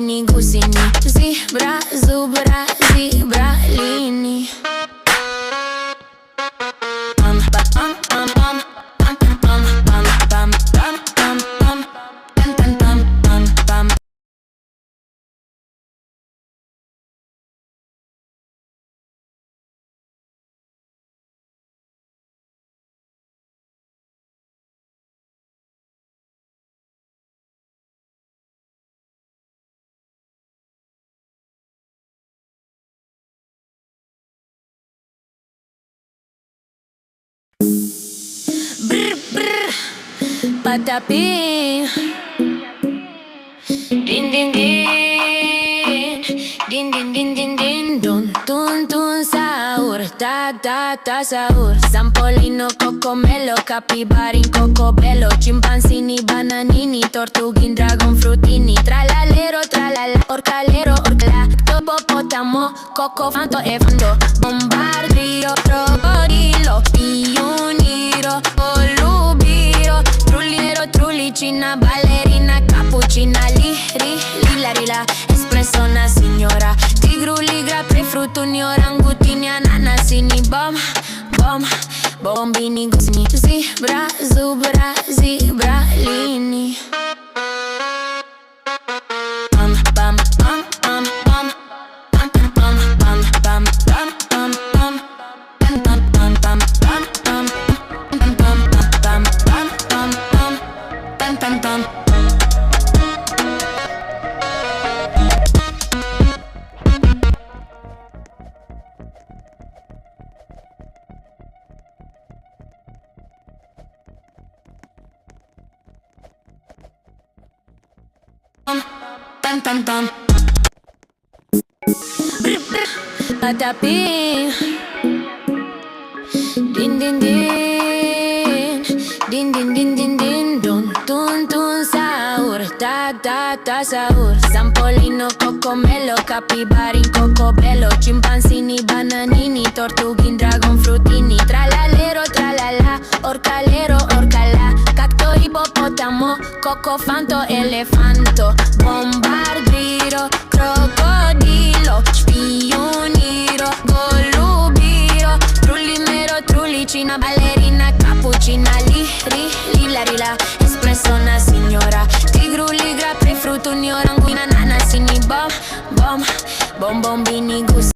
Gusini, zebra, zubra, zebralini. Pam pam pam pam pam pam pam pam pam pam pam pam pam pam pam pam. Brr brr, patapim. Din din din, din din din din din. Dun tun tun sahur, ta ta ta sahur. Sampolino, cocomelo, capibarin, cocobello, chimpanzini, bananini, tortughin, dragon frutini. Tralalero, tralala, orcalero, orcala. Hipopotamo, cocofanto e fando. Bombardiro, crocodilo, iuniro, olubiro. Trullinero, trullicina, ballerina, cappuccina, lila, rila, espresso, una signora. Tigru, ligra, prefruttuni, orangutini, ananasini. Bom, bom, bombini, gusini. Zebra, zubra, zebralini. Pam, pam, pam, pam, pam. Pam, pam, pam, pam, pam, pam, pam. Pam, pam, pam, pam, pam, pam. Pam, pam, pam, pam, pam, pam. Pam, pam, pam. Pam pam pam. Brr brr, patapim. Din din din, din din din din din. Dun tun tun sahur, ta ta ta sahur. Sampolino, cocomelo, capibarin, cocobello, chimpanzini, bananini, tortughin, dragon frutini. Tralalero, tralala, orcalero, orcala. Cacto, hipopotamo, cocofanto, elefanto. Bombardiro, crocodilo, spioniro, golubiro. Trullinero, trullicina, ballerina, cappuccina, lila, rila, espresso, una signora. Tigru, ligra, prefruttuni, orangutini, ananasini. Bom, bom, bombini, gusi.